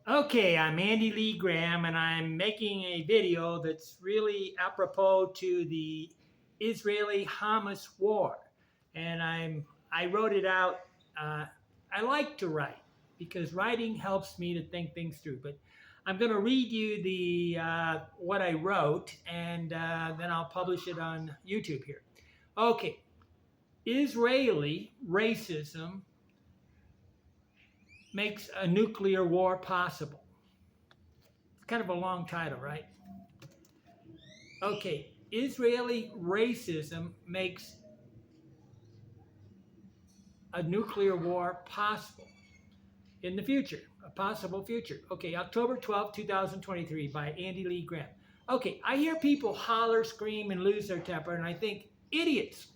Okay, I'm Andy Lee Graham, and I'm making a video that's really apropos to the Israeli-Hamas war. And I wrote it out. Uh, I like to write because writing helps me to think things through. But I'm going to read you the what I wrote, and then I'll publish it on YouTube here. Okay, Israeli racism makes a nuclear war possible. Kind of a long title, right? Okay, Israeli racism makes a nuclear war possible in the future, a possible future. Okay, October 12th, 2023 by Andy Lee Graham. Okay, I hear people holler, scream, and lose their temper, and I think, idiots.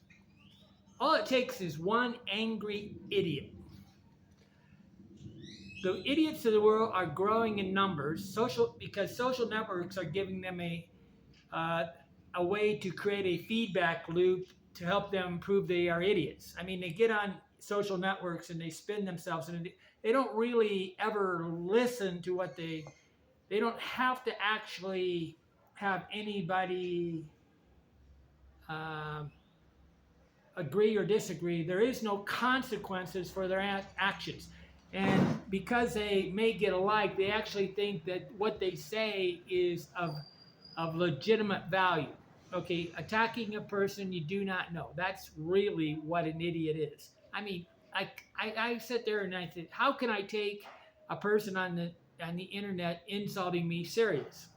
All it takes is one angry idiot. The idiots of the world are growing in numbers because social networks are giving them uh, a way to create a feedback loop to help them prove they are idiots. I mean, they get on social networks and they spin themselves, and they don't really ever listen to what they don't have to actually have anybody uh, agree or disagree. There is no consequences for their actions. And because they may get a like, they actually think that what they say is of legitimate value. Okay, attacking a person you do not know. That's really what an idiot is. I mean, I sit there and I think, how can I take a person on the internet insulting me serious?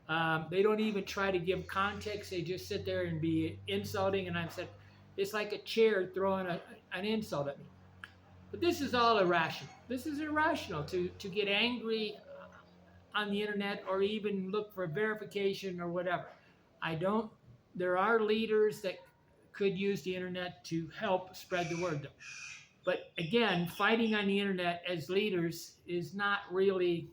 They don't even try to give context. They just sit there and be insulting. And I said, it's like a chair throwing an insult at me. But this is all irrational. This is irrational to get angry on the internet or even look for verification or whatever. I don't, there are leaders that could use the internet to help spread the word. But again, fighting on the internet as leaders is not really,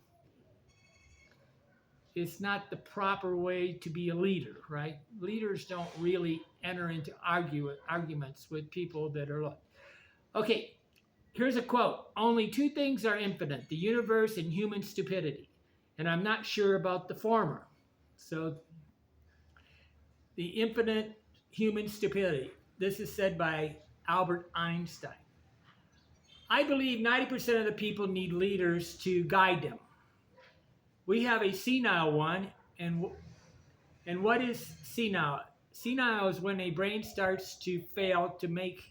it's not the proper way to be a leader, right? Leaders don't really enter into arguments with people that are low. Okay, here's a quote. Only two things are infinite, the universe and human stupidity. And I'm not sure about the former. So the infinite human stupidity. This is said by Albert Einstein. I believe 90% of the people need leaders to guide them. We have a senile one, and what is senile? Senile is when a brain starts to fail to make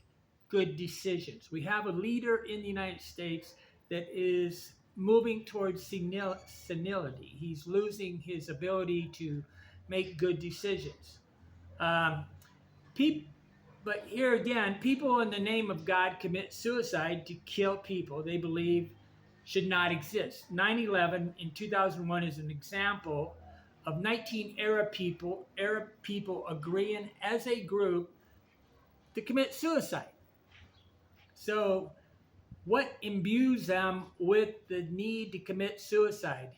good decisions. We have a leader in the United States that is moving towards senility. He's losing his ability to make good decisions. Um, but here again, people in the name of God commit suicide to kill people they believe should not exist. 9/11 in 2001 is an example of 19 Arab people agreeing as a group to commit suicide. So what imbues them with the need to commit suicide?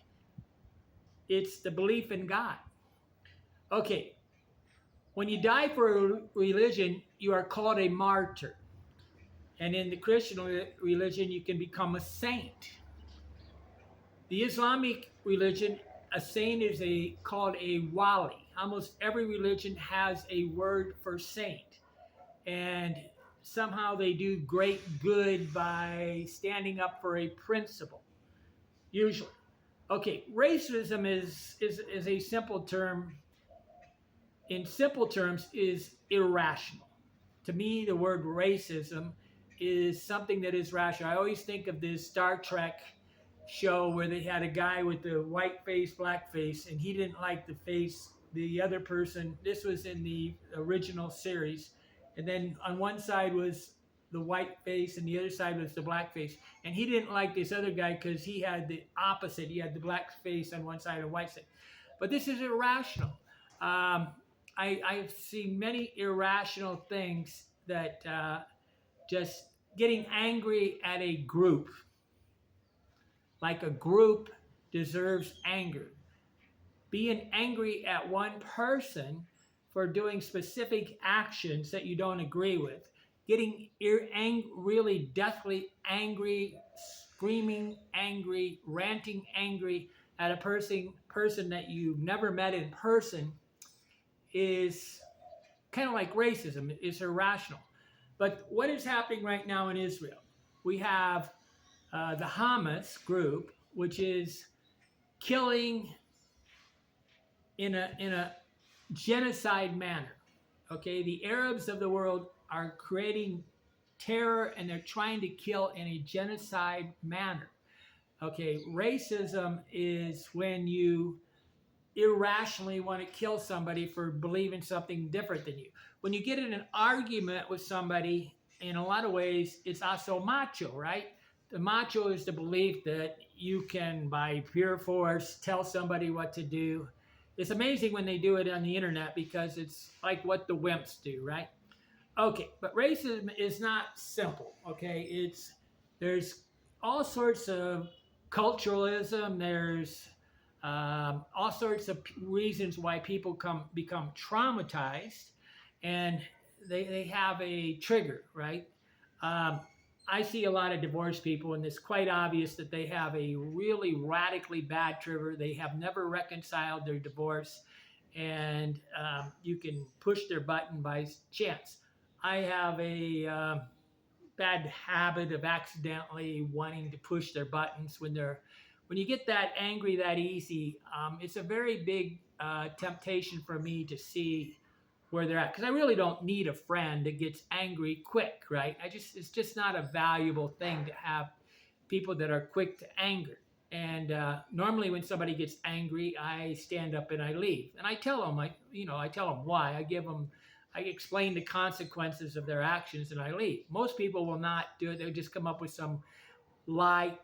It's the belief in God. Okay, when you die for a religion, you are called a martyr. And in the Christian religion, you can become a saint. The Islamic religion, a saint is called a wali. Almost every religion has a word for saint. And somehow they do great good by standing up for a principle, usually. Okay, racism is a simple term. In simple terms, is irrational. To me, the word racism is something that is rational. I always think of this Star Trek show where they had a guy with the white face, black face, and he didn't like the face the other person. This was in the original series. And then on one side was the white face and the other side was the black face. And he didn't like this other guy because he had the opposite. He had the black face on one side and white side. But this is irrational. I've seen many irrational things that just getting angry at a group, like a group deserves anger. Being angry at one person for doing specific actions that you don't agree with, getting really deathly angry screaming angry, ranting angry at a person that you've never met in person is kind of like racism. It's irrational. But what is happening right now in Israel? We have the Hamas group, which is killing in a genocide manner. Okay, the Arabs of the world are creating terror and they're trying to kill in a genocide manner. Okay, racism is when you irrationally want to kill somebody for believing something different than you. When you get in an argument with somebody, in a lot of ways, it's also macho, right? The macho is the belief that you can, by pure force, tell somebody what to do. It's amazing when they do it on the internet because it's like what the wimps do, right? Okay, but racism is not simple, okay? There's all sorts of culturalism. There's all sorts of reasons why people become traumatized, and they have a trigger, right? Um, I see a lot of divorced people, and it's quite obvious that they have a really radically bad trigger. They have never reconciled their divorce, and you can push their button by chance. I have a bad habit of accidentally wanting to push their buttons when you get that angry that easy. It's a very big temptation for me to see where they're at, because I really don't need a friend that gets angry quick, right? It's just not a valuable thing to have people that are quick to anger. And normally when somebody gets angry, I stand up and I leave, and I tell them, I tell them why. I explain the consequences of their actions, and I leave. Most people will not do it. They'll just come up with some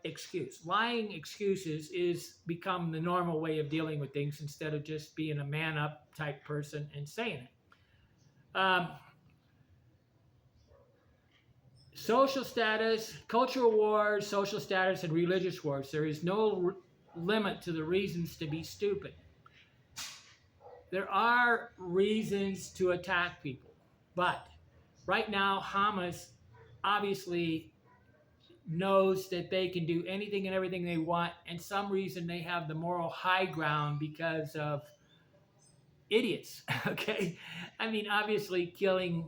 excuse. Lying excuses is become the normal way of dealing with things instead of just being a man up type person and saying it. Social status, cultural wars, social status, and religious wars. There is no limit to the reasons to be stupid. There are reasons to attack people, but right now Hamas obviously knows that they can do anything and everything they want, and some reason they have the moral high ground because of idiots. Okay, I mean, obviously killing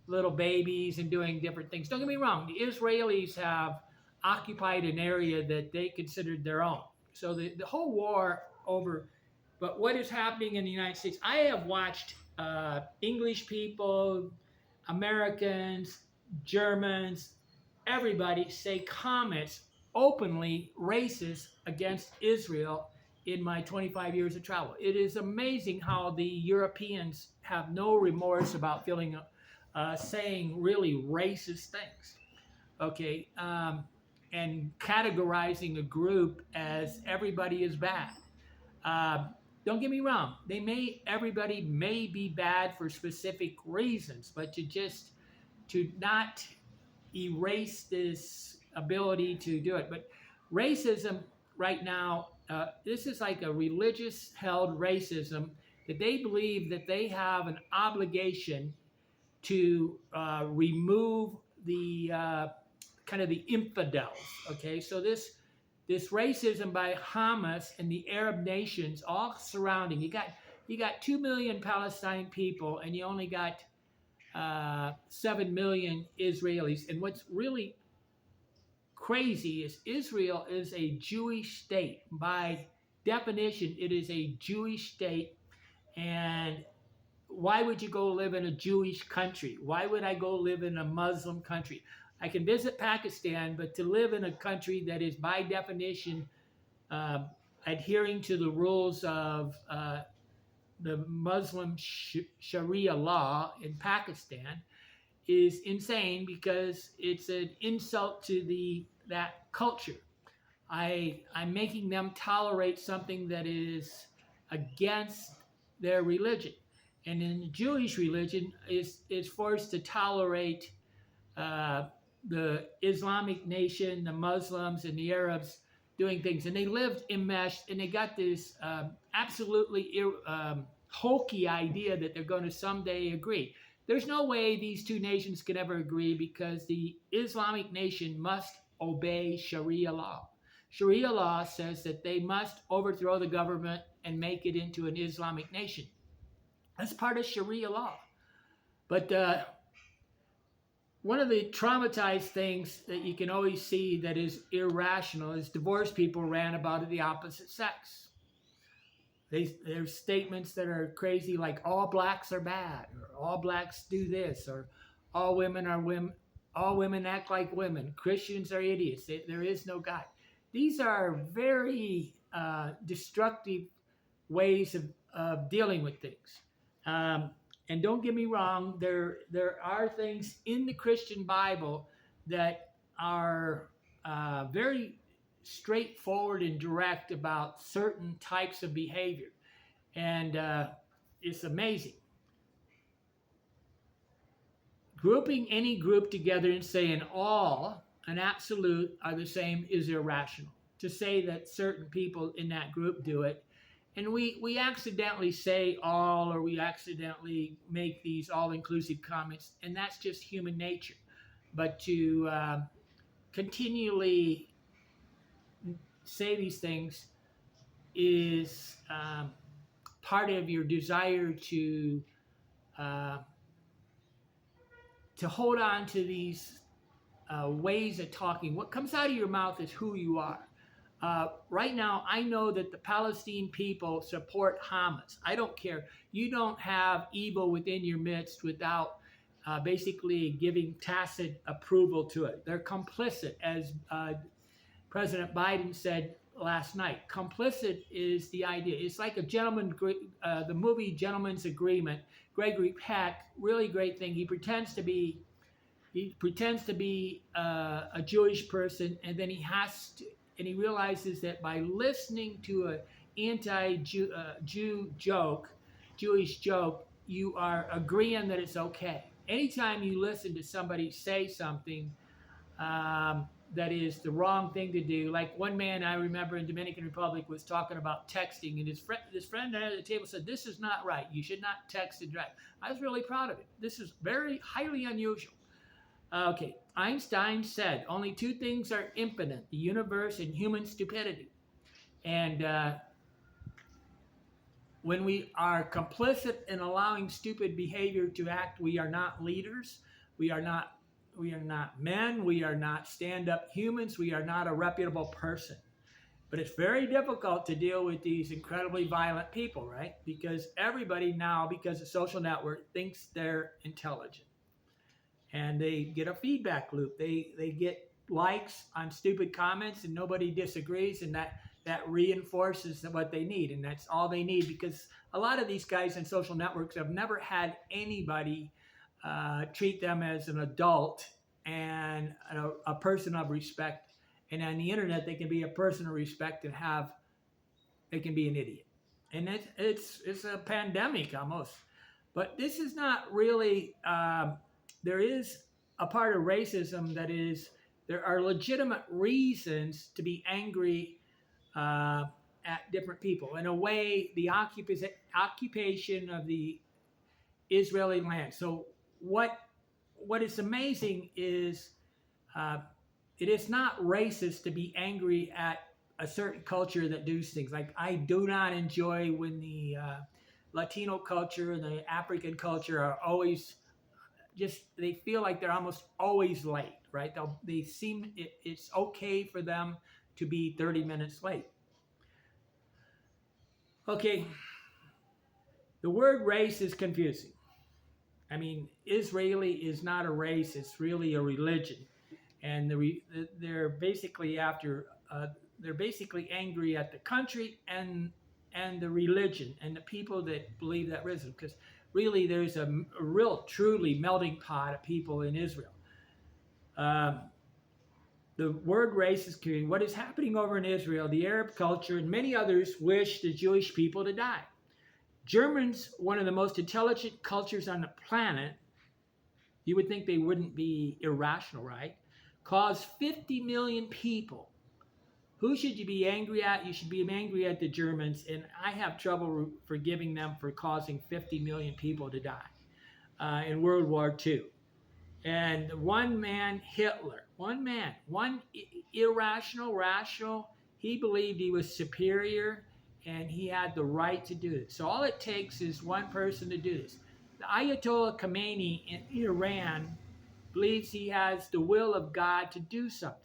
little babies and doing different things. Don't get me wrong, the Israelis have occupied an area that they considered their own. So the whole war over, but what is happening in the United States, I have watched English people, Americans, Germans, everybody say comments openly racist against Israel in my 25 years of travel. It is amazing how the Europeans have no remorse about saying really racist things, okay, and categorizing a group as everybody is bad. Don't get me wrong, everybody may be bad for specific reasons, but to not erase this ability to do it. But racism right now, this is like a religious held racism that they believe that they have an obligation to remove the kind of the infidels. Okay, so this racism by Hamas and the Arab nations all surrounding. You got 2 million Palestinian people, and you only got 7 million Israelis. And what's really crazy is Israel is a Jewish state. By definition, it is a Jewish state. And why would you go live in a Jewish country? Why would I go live in a Muslim country? I can visit Pakistan, but to live in a country that is by definition adhering to the rules of the Muslim Sharia law in Pakistan is insane, because it's an insult to that culture. I'm making them tolerate something that is against their religion. And in the Jewish religion is forced to tolerate the Islamic nation, the Muslims, and the Arabs doing things. And they lived enmeshed, and they got this absolutely hokey idea that they're going to someday agree. There's no way these two nations can ever agree, because the Islamic nation must obey Sharia law. Sharia law says that they must overthrow the government and make it into an Islamic nation. That's part of Sharia law. But one of the traumatized things that you can always see that is irrational is divorced people rant about the opposite sex. There's statements that are crazy, like all blacks are bad, or all blacks do this, or all women are women, all women act like women, Christians are idiots, there is no God. These are very destructive ways of dealing with things. And don't get me wrong, there are things in the Christian Bible that are very straightforward and direct about certain types of behavior. And it's amazing. Grouping any group together and saying all, an absolute, are the same is irrational. To say that certain people in that group do it, and we accidentally say all, or we accidentally make these all-inclusive comments, and that's just human nature. But to continually say these things is part of your desire to hold on to these ways of talking. What comes out of your mouth is who you are. Right now, I know that the Palestinian people support Hamas. I don't care. You don't have evil within your midst without basically giving tacit approval to it. They're complicit, as President Biden said last night. Complicit is the idea. It's like the movie Gentleman's Agreement. Gregory Peck, really great thing. He pretends to be a Jewish person, and then he realizes that by listening to an anti-Jewish joke, you are agreeing that it's okay. Anytime you listen to somebody say something that is the wrong thing to do, like one man I remember in Dominican Republic was talking about texting, and his friend at the table said, "This is not right. You should not text and drive." I was really proud of it. This is very highly unusual. Okay, Einstein said only two things are impotent: the universe and human stupidity. And when we are complicit in allowing stupid behavior to act, we are not leaders. We are not men. We are not stand-up humans. We are not a reputable person. But it's very difficult to deal with these incredibly violent people, right? Because everybody now, because of social network, thinks they're intelligent. And they get a feedback loop. They get likes on stupid comments, and nobody disagrees, and that reinforces what they need, and that's all they need, because a lot of these guys in social networks have never had anybody treat them as an adult and a person of respect. And on the internet, they can be a person of respect and they can be an idiot. And it's a pandemic almost. But this is not really, there is a part of racism that is, there are legitimate reasons to be angry at different people. In a way, the occupation of the Israeli land. So what is amazing is it is not racist to be angry at a certain culture that does things. Like, I do not enjoy when the Latino culture and the African culture are always they feel like they're almost always late, right? They seem it's okay for them to be 30 minutes late. Okay, the word race is confusing. I mean, Israeli is not a race; it's really a religion, and they're basically angry at the country and the religion and the people that believe that religion, because really there's a real, truly melting pot of people in Israel. The word race is confusing. What is happening over in Israel, the Arab culture, and many others wish the Jewish people to die. Germans, one of the most intelligent cultures on the planet, you would think they wouldn't be irrational, right? Caused 50 million people. Who should you be angry at? You should be angry at the Germans, and I have trouble forgiving them for causing 50 million people to die in World War II. And one man, Hitler, one irrational, rational, he believed he was superior and he had the right to do this. So all it takes is one person to do this. The Ayatollah Khomeini in Iran believes he has the will of God to do something.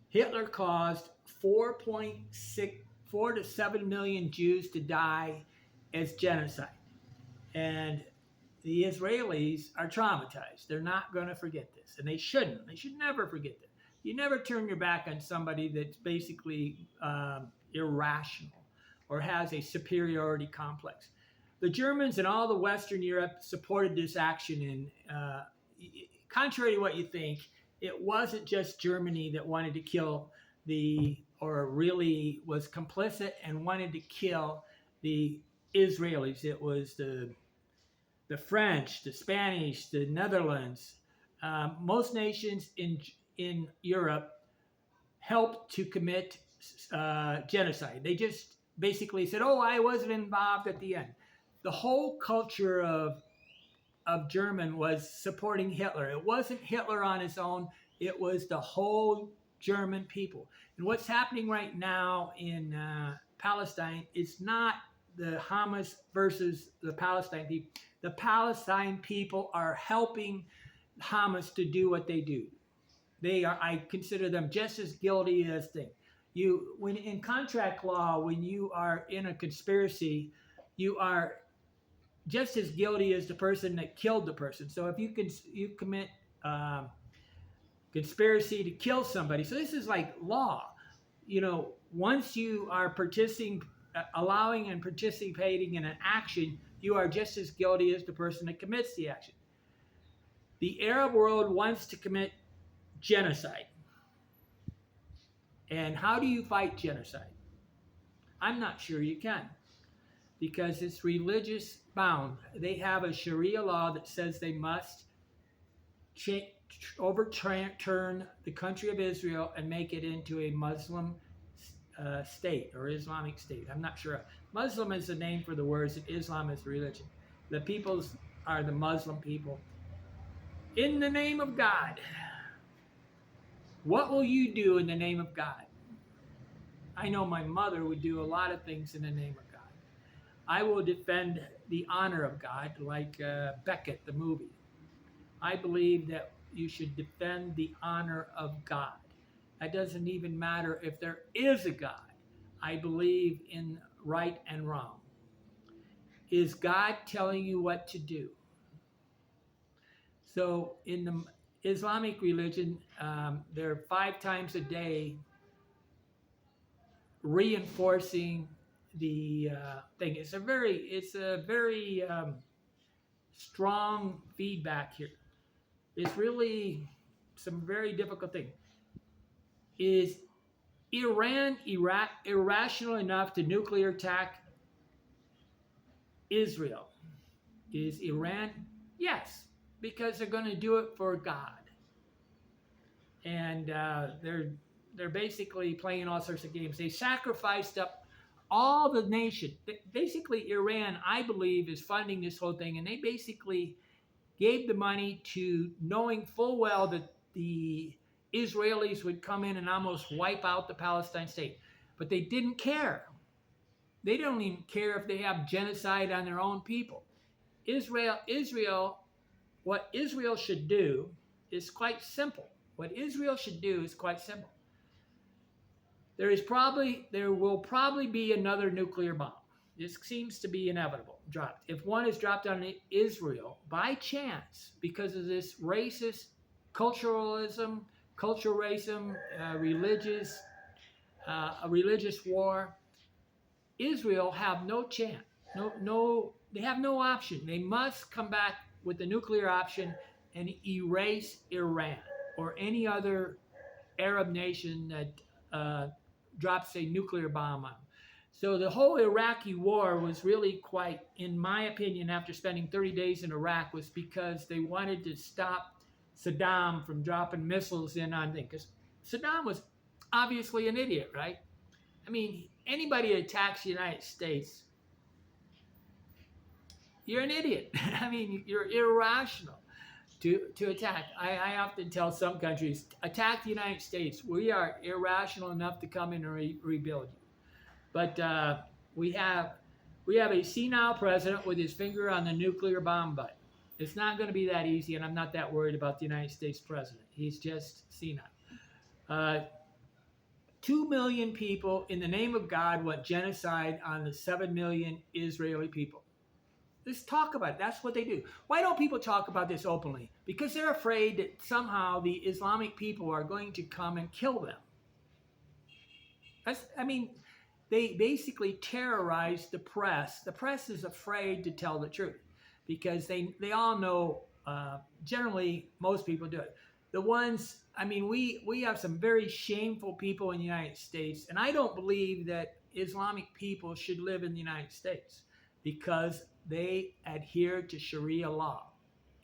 Hitler caused 4 to 7 million Jews to die as genocide. And the Israelis are traumatized. They're not going to forget this. And they shouldn't. They should never forget this. You never turn your back on somebody that's basically irrational or has a superiority complex. The Germans and all the Western Europe supported this action. And contrary to what you think, it wasn't just Germany that wanted to kill or really was complicit and wanted to kill the Israelis. It was the French, the Spanish, the Netherlands. Most nations in Europe helped to commit genocide. They just basically said, "Oh, I wasn't involved at the end." The whole culture of German was supporting Hitler. It wasn't Hitler on his own. It was the whole German people. And what's happening right now in Palestine is not the Hamas versus the Palestine people. The Palestine people are helping Hamas to do what they do. I consider them just as guilty as things. When in contract law, when you are in a conspiracy, you are just as guilty as the person that killed the person. So if you commit conspiracy to kill somebody, so this is like law. Once you are allowing and participating in an action, you are just as guilty as the person that commits the action. The Arab world wants to commit genocide. And how do you fight genocide? I'm not sure you can, because it's religious bound. They have a Sharia law that says they must overturn the country of Israel and make it into a Muslim state or Islamic state. I'm not sure. Muslim is the name for the words, and Islam is the religion. The peoples are the Muslim people. In the name of God, what will you do in the name of God? I know my mother would do a lot of things in the name of God. I will defend the honor of God, like Beckett, the movie. I believe that you should defend the honor of God. That doesn't even matter if there is a God. I believe in right and wrong. Is God telling you what to do? So in the Islamic religion, they're 5 times a day reinforcing the thing. It's a very strong feedback here. It's really some very difficult thing. Is Iran irrational enough to nuclear attack Israel? Is Iran? Yes, because they're going to do it for God. And they're basically playing all sorts of games. They sacrificed up all the nation. Basically, Iran, I believe, is funding this whole thing. And they basically gave the money to knowing full well that the Israelis would come in and almost wipe out the Palestine state. But they didn't care. They don't even care if they have genocide on their own people. What Israel should do is quite simple. What Israel should do is quite simple. There will probably be another nuclear bomb. This seems to be inevitable, dropped. If one is dropped on Israel by chance because of this racist cultural racism, a religious war, Israel have no chance. They have no option. They must come back with the nuclear option and erase Iran or any other Arab nation that drops a nuclear bomb on them. So the whole Iraqi war was really quite, in my opinion, after spending 30 days in Iraq, was because they wanted to stop Saddam from dropping missiles in on things. Because Saddam was obviously an idiot, right? I mean, anybody that attacks the United States, you're an idiot. I mean, you're irrational to attack. I often tell some countries, attack the United States. We are irrational enough to come in and rebuild you. But we have a senile president with his finger on the nuclear bomb button. It's not going to be that easy, and I'm not that worried about the United States president. He's just senile. 2 million people, in the name of God, want genocide on the 7 million Israeli people. Let's talk about it. That's what they do. Why don't people talk about this openly? Because they're afraid that somehow the Islamic people are going to come and kill them. They basically terrorize the press. The press is afraid to tell the truth because they all know, generally, most people do it. The ones, we have some very shameful people in the United States, and I don't believe that Islamic people should live in the United States because they adhere to Sharia law,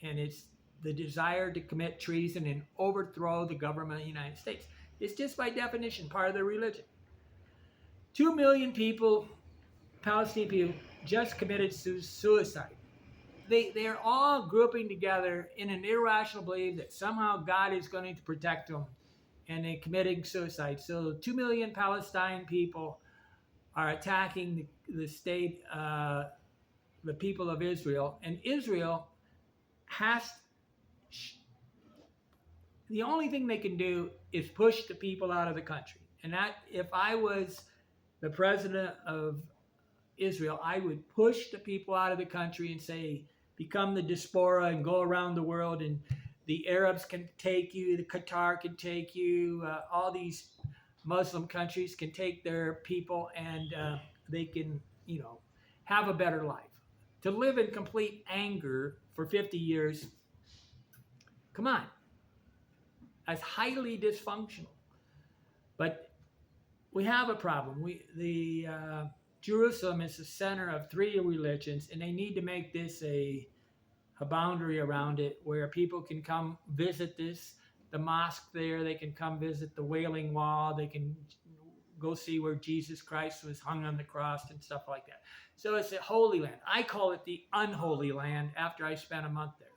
and it's the desire to commit treason and overthrow the government of the United States. It's just by definition part of their religion. 2 million people, Palestinian people, just committed suicide. They're all grouping together in an irrational belief that somehow God is going to protect them, and they're committing suicide. So 2 million Palestinian people are attacking the state, the people of Israel, and Israel the only thing they can do is push the people out of the country. And that, if I was the president of Israel, I would push the people out of the country and say, become the diaspora and go around the world, and the Arabs can take you, the Qatar can take you, all these Muslim countries can take their people, and they can, have a better life. To live in complete anger for 50 years, come on, that's highly dysfunctional. But we have a problem. Jerusalem is the center of 3 religions, and they need to make this a boundary around it where people can come visit the mosque there. They can come visit the Wailing Wall. They can go see where Jesus Christ was hung on the cross and stuff like that. So it's a holy land. I call it the unholy land after I spent a month there.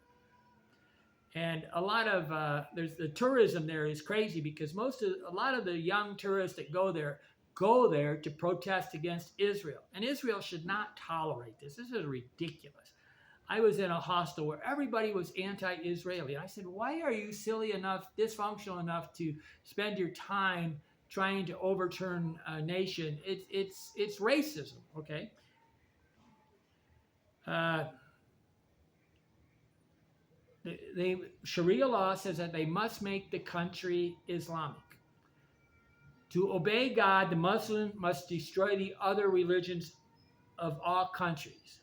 And a lot of there's the tourism there is crazy because a lot of the young tourists that go there to protest against Israel. And Israel should not tolerate this. This is ridiculous. I was in a hostel where everybody was anti-Israeli. I said, why are you silly enough, dysfunctional enough to spend your time trying to overturn a nation? It's racism, okay? Sharia law says that they must make the country Islamic. To obey God, the Muslim must destroy the other religions of all countries.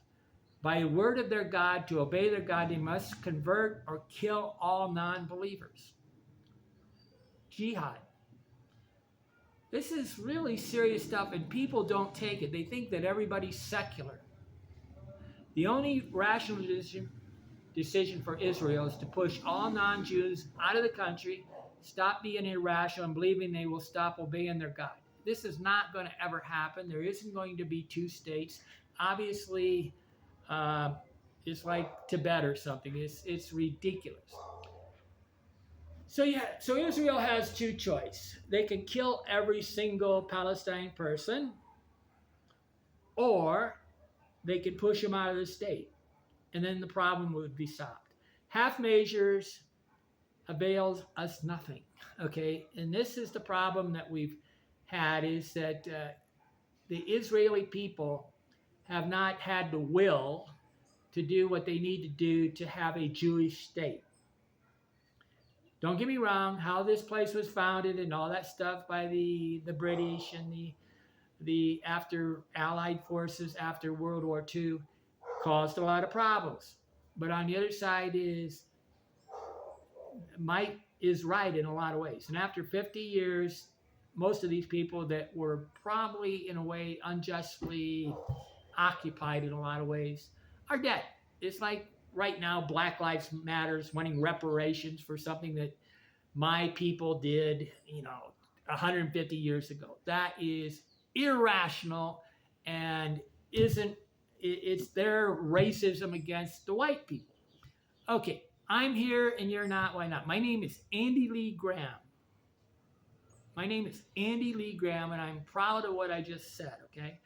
By the word of their God, to obey their God, they must convert or kill all non-believers. Jihad. This is really serious stuff, and people don't take it. They think that everybody's secular. The only rational decision for Israel is to push all non-Jews out of the country, stop being irrational and believing they will stop obeying their God. This is not going to ever happen. There isn't going to be 2 states. Obviously, it's like Tibet or something. It's ridiculous. So Israel has 2 choices. They can kill every single Palestinian person, or they could push them out of the state, and then the problem would be solved. Half measures avails us nothing, okay? And this is the problem that we've had, is that the Israeli people have not had the will to do what they need to do to have a Jewish state. Don't get me wrong, how this place was founded and all that stuff by the British and the after Allied forces after World War II caused a lot of problems. But on the other side is might is right in a lot of ways. And after 50 years, most of these people that were probably in a way unjustly occupied in a lot of ways are dead. It's like right now, Black Lives Matters wanting reparations for something that my people did, 150 years ago. That is irrational and isn't it's their racism against the white people. Okay, I'm here and you're not. Why not? My name is Andy Lee Graham. My name is Andy Lee Graham, and I'm proud of what I just said. Okay,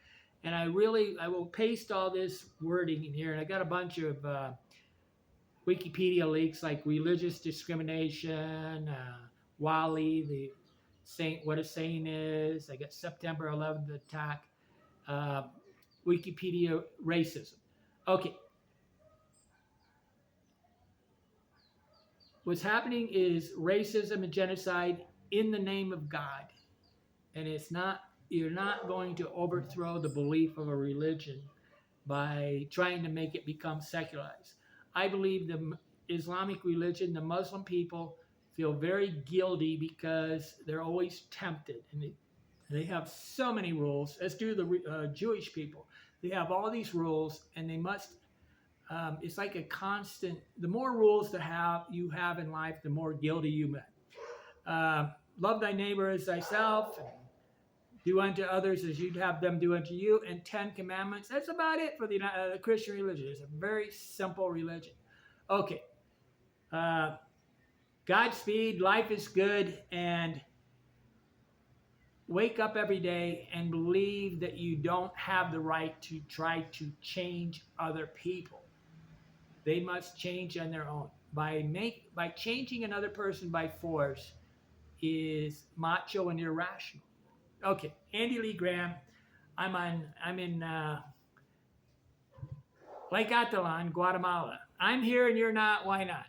and I will paste all this wording in here, and I got a bunch of Wikipedia links like religious discrimination, Wally, the saint, what a saint is. I got September 11th attack, Wikipedia racism. Okay. What's happening is racism and genocide in the name of God. And you're not going to overthrow the belief of a religion by trying to make it become secularized. I believe the Islamic religion, the Muslim people, feel very guilty because they're always tempted. And they have so many rules, as do the Jewish people. They have all these rules, and they must, it's like a constant, the more rules you have in life, the more guilty you get. Love thy neighbor as thyself, and do unto others as you'd have them do unto you, and 10 commandments. That's about it for the Christian religion. It's a very simple religion. Okay. Godspeed, life is good, and wake up every day and believe that you don't have the right to try to change other people. They must change on their own. By changing another person by force is macho and irrational. Okay, Andy Lee Graham. I'm in Lake Atalan, Guatemala. I'm here and you're not. Why not?